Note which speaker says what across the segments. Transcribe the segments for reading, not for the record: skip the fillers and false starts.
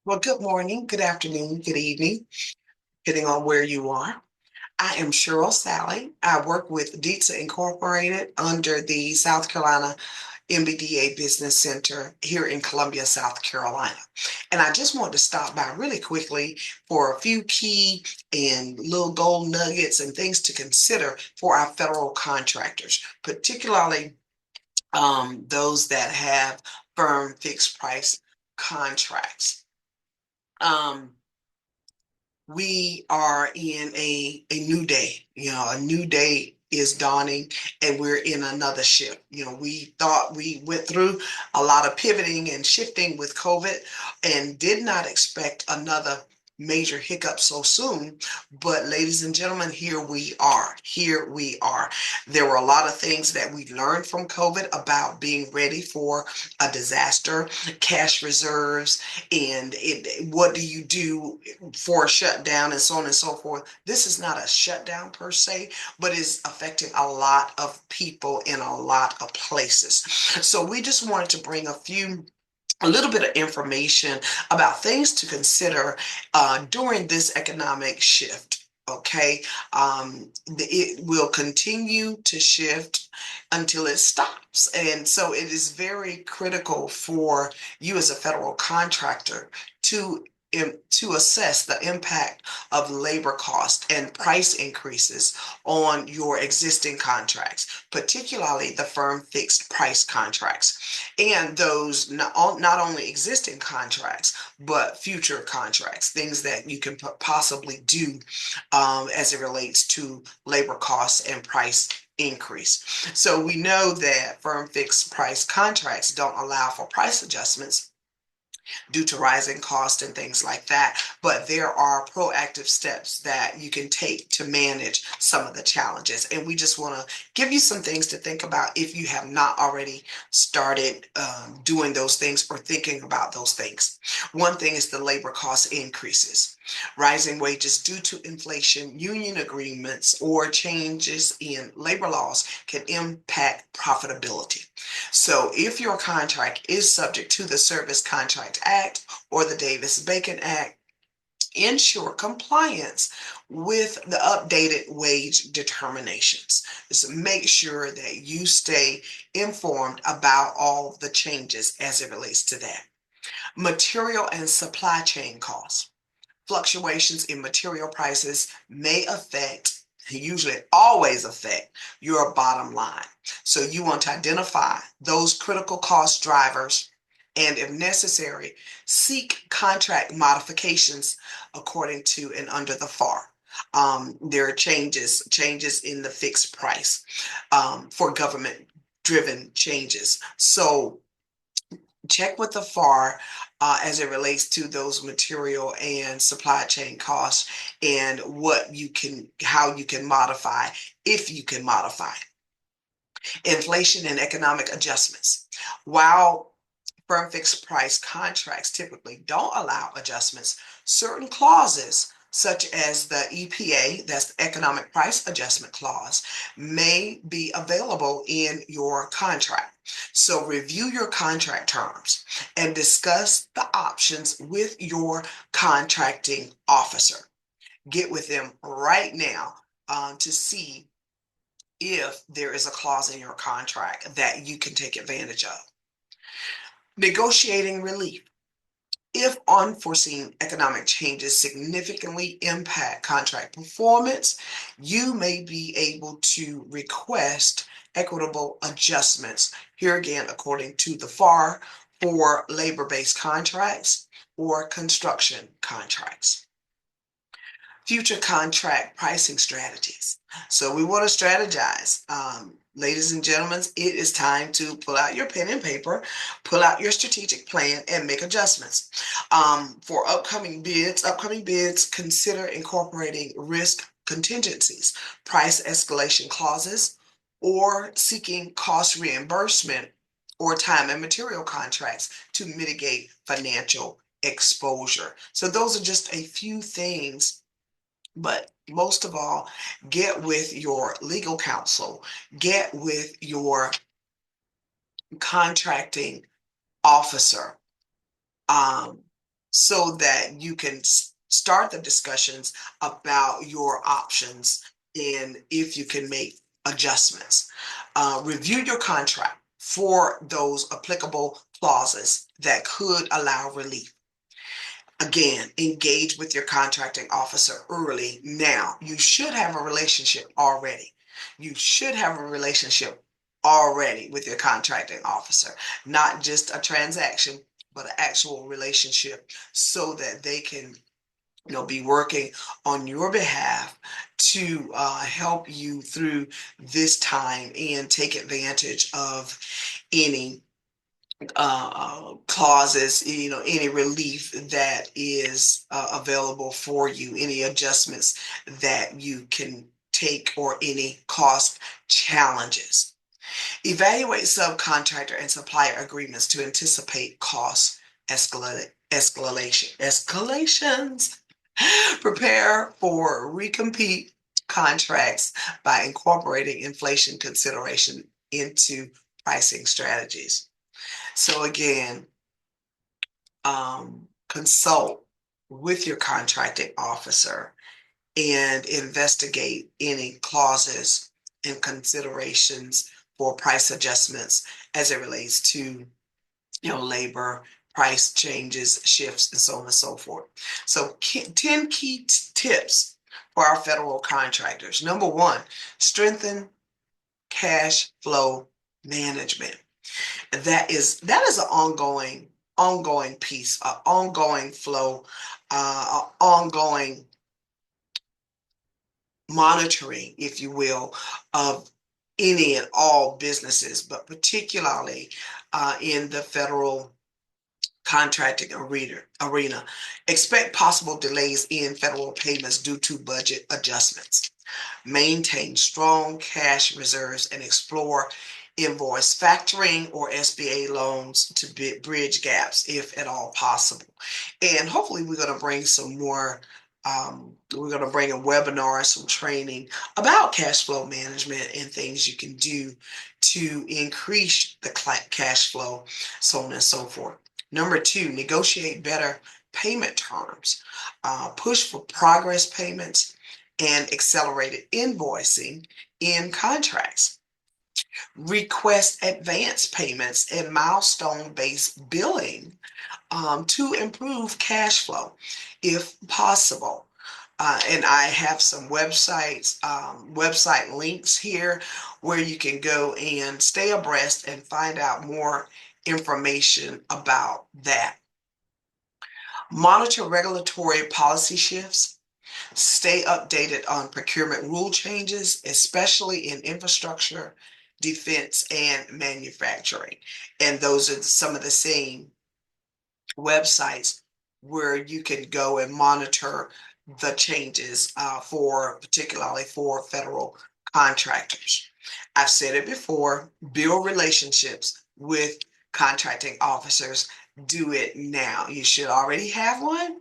Speaker 1: Well, good morning, good afternoon, good evening, depending on where you are. I am Cheryl Sally. I work with DITSA Incorporated under the South Carolina MBDA Business Center here in Columbia, South Carolina. And I just wanted to stop by really quickly for a few key and little gold nuggets and things to consider for our federal contractors, particularly those that have firm fixed price contracts. Um, we are in a new day. A new day is dawning and we're in another shift. We thought we went through a lot of pivoting and shifting with COVID and did not expect another major hiccup so soon. But ladies and gentlemen, here we are. Here we are. There were a lot of things that we learned from COVID about being ready for a disaster, cash reserves, and what do you do for a shutdown and so on and so forth. This is not a shutdown per se, but is affecting a lot of people in a lot of places. So we just wanted to bring a little bit of information about things to consider during this economic shift. Okay, it will continue to shift until it stops. And so it is very critical for you as a federal contractor to to assess the impact of labor cost and price increases on your existing contracts, particularly the firm fixed price contracts and those not only existing contracts, but future contracts, things that you can possibly do as it relates to labor costs and price increase. So we know that firm fixed price contracts don't allow for price adjustments due to rising costs and things like that. But there are proactive steps that you can take to manage some of the challenges. And we just want to give you some things to think about if you have not already started doing those things or thinking about those things. One thing is the labor cost increases. Rising wages due to inflation, union agreements, or changes in labor laws can impact profitability. So if your contract is subject to the Service Contract Act or the Davis-Bacon Act, ensure compliance with the updated wage determinations. Just make sure that you stay informed about all the changes as it relates to that. Material and supply chain costs. Fluctuations in material prices may affect, usually always affect, your bottom line. So you want to identify those critical cost drivers and, if necessary, seek contract modifications according to and under the FAR. There are changes in the fixed price for government driven changes. So check with the FAR as it relates to those material and supply chain costs and how you can modify, if you can modify. Inflation and economic adjustments. While firm fixed price contracts typically don't allow adjustments, certain clauses such as the EPA, that's the Economic Price Adjustment Clause, may be available in your contract. So review your contract terms and discuss the options with your contracting officer. Get with them right now to see if there is a clause in your contract that you can take advantage of. Negotiating relief. If unforeseen economic changes significantly impact contract performance, you may be able to request equitable adjustments. Here again, according to the FAR, for labor-based contracts or construction contracts. Future contract pricing strategies. So we want to strategize. Ladies and gentlemen, it is time to pull out your pen and paper, pull out your strategic plan, and make adjustments. For upcoming bids, consider incorporating risk contingencies, price escalation clauses, or seeking cost reimbursement or time and material contracts to mitigate financial exposure. So those are just a few things, but most of all, get with your legal counsel, get with your contracting officer, um, so that you can start the discussions about your options and if you can make adjustments. Review your contract for those applicable clauses that could allow relief. Again, engage with your contracting officer early. Now, you should have a relationship already. You should have a relationship already with your contracting officer, not just a transaction, but an actual relationship so that they can be working on your behalf to help you through this time and take advantage of any clauses, any relief that is available for you, any adjustments that you can take, or any cost challenges. Evaluate subcontractor and supplier agreements to anticipate cost escalations. Prepare for recompete contracts by incorporating inflation consideration into pricing strategies. So again, consult with your contracting officer and investigate any clauses and considerations for price adjustments as it relates to, labor price changes, shifts, and so on and so forth. So 10 key tips for our federal contractors. Number one, strengthen cash flow management. That is an ongoing piece, an ongoing flow, ongoing monitoring, if you will, of any and all businesses, but particularly in the federal contracting arena. Expect possible delays in federal payments due to budget adjustments. Maintain strong cash reserves and explore invoice factoring or SBA loans to bridge gaps if at all possible. And hopefully we're going to bring some more, we're going to bring a webinar, some training about cash flow management and things you can do to increase the cash flow, so on and so forth. Number two, negotiate better payment terms. Push for progress payments and accelerated invoicing in contracts. Request advance payments and milestone-based billing to improve cash flow if possible. And I have some website links here where you can go and stay abreast and find out more information about that. Monitor regulatory policy shifts. Stay updated on procurement rule changes, especially in infrastructure, defense, and manufacturing. And those are some of the same websites where you can go and monitor the changes particularly for federal contractors. I've said it before, build relationships with contracting officers. Do it now. You should already have one,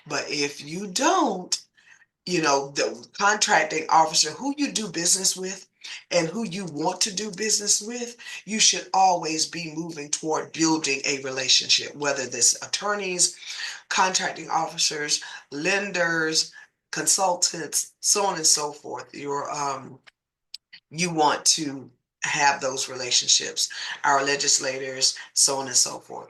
Speaker 1: but if you don't, the contracting officer who you do business with and who you want to do business with, you should always be moving toward building a relationship, whether this attorneys, contracting officers, lenders, consultants, so on and so forth. You want to have those relationships, our legislators, so on and so forth.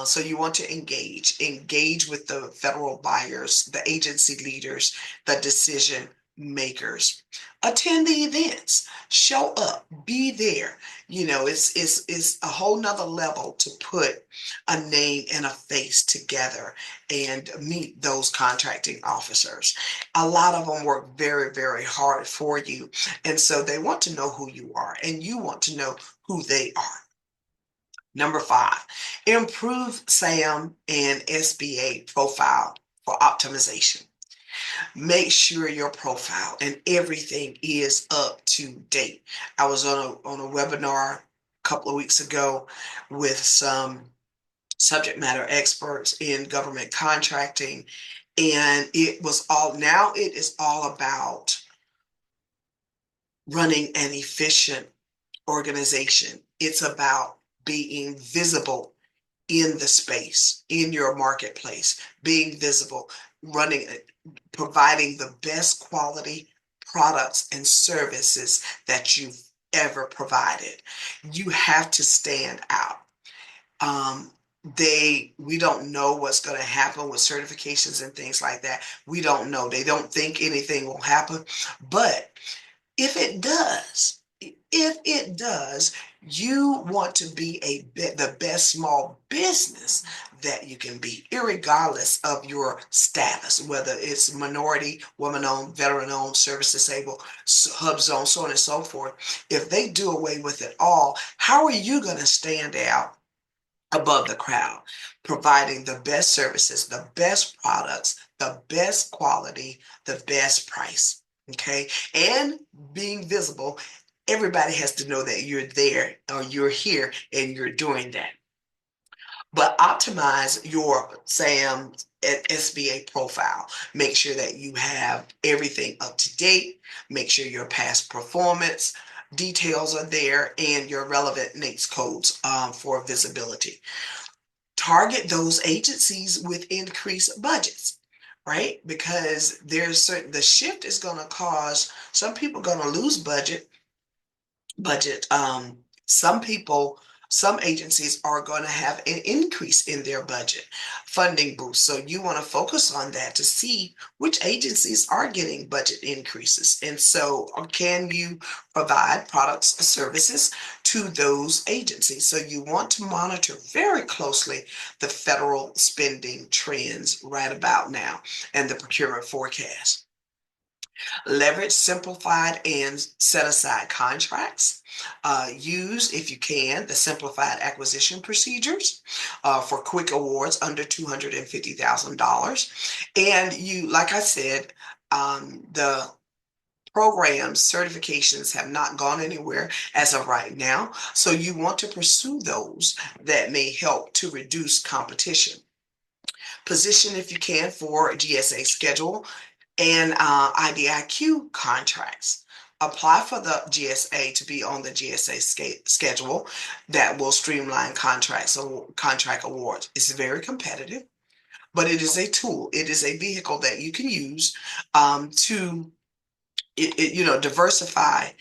Speaker 1: So you want to engage with the federal buyers, the agency leaders, the decision makers. Attend the events, show up, be there. It's a whole nother level to put a name and a face together and meet those contracting officers. A lot of them work very, very hard for you. And so they want to know who you are, and you want to know who they are. Number 5, improve SAM and SBA profile for optimization. Make sure your profile and everything is up to date. I was on a webinar a couple of weeks ago with some subject matter experts in government contracting, and it is all about running an efficient organization. It's about being visible in the space, in your marketplace, being visible, running, providing the best quality products and services that you've ever provided. You have to stand out. Um, we don't know what's going to happen with certifications and things like that. We don't know. They don't think anything will happen. But if it does, you want to be the best small business that you can be, irregardless of your status, whether it's minority, woman-owned, veteran-owned, service disabled, hub zone, so on and so forth. If they do away with it all, how are you going to stand out above the crowd, providing the best services, the best products, the best quality, the best price? Okay. And being visible, everybody has to know that you're there or you're here and you're doing that. But optimize your SAM SBA profile. Make sure that you have everything up to date. Make sure your past performance details are there and your relevant NAICS codes for visibility. Target those agencies with increased budgets, right? Because the shift is going to cause some people going to lose budget. Some agencies are going to have an increase in their budget funding boost. So you want to focus on that to see which agencies are getting budget increases. And so can you provide products or services to those agencies? So you want to monitor very closely the federal spending trends right about now and the procurement forecast. Leverage simplified and set aside contracts. Use, if you can, the simplified acquisition procedures for quick awards under $250,000. And like I said, the programs, certifications have not gone anywhere as of right now. So you want to pursue those that may help to reduce competition. Position, if you can, for GSA schedule and IDIQ contracts. Apply for the GSA to be on the GSA schedule that will streamline contracts or contract awards. It's very competitive, but it is a tool. It is a vehicle that you can use to diversify,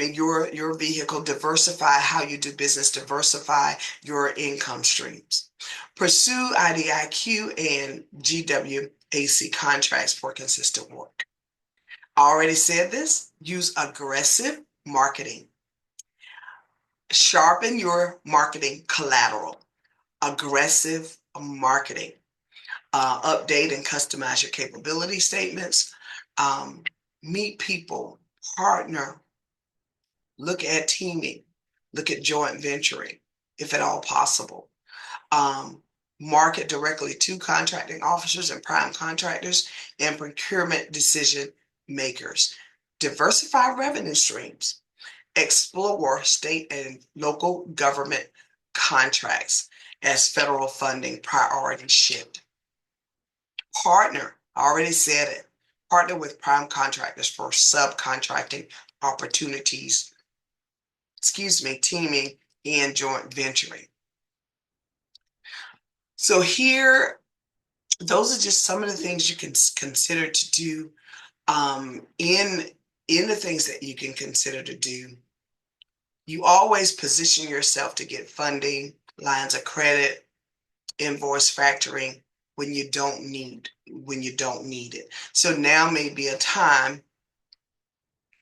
Speaker 1: your vehicle, diversify how you do business, diversify your income streams. Pursue IDIQ and GWAC contracts for consistent work. I already said this. Use aggressive marketing. Sharpen your marketing collateral. Aggressive marketing. Update and customize your capability statements. Meet people, partner, look at teaming, look at joint venturing, if at all possible. Market directly to contracting officers and prime contractors and procurement decision makers. Diversify revenue streams. Explore state and local government contracts as federal funding priorities shift. Partner, I already said it. Partner with prime contractors for subcontracting opportunities, teaming and joint venturing. So here, those are just some of the things you can consider to do. In the things that you can consider to do, you always position yourself to get funding, lines of credit, invoice factoring when you don't need it. So now may be a time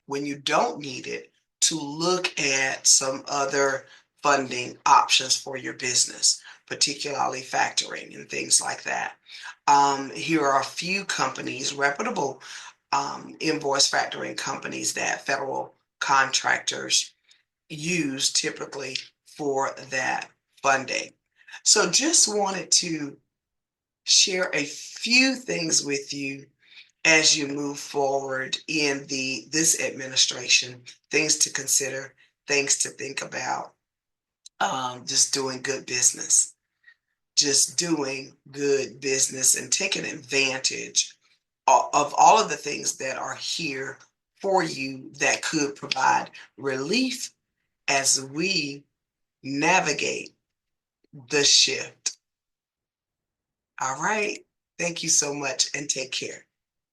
Speaker 1: when you don't need it to look at some other funding options for your business, particularly factoring and things like that. Here are a few companies, reputable invoice factoring companies that federal contractors use typically for that funding. So just wanted to share a few things with you as you move forward in this administration, things to consider, things to think about, just doing good business. Just doing good business and taking advantage of all of the things that are here for you that could provide relief as we navigate the shift. All right. Thank you so much and take care.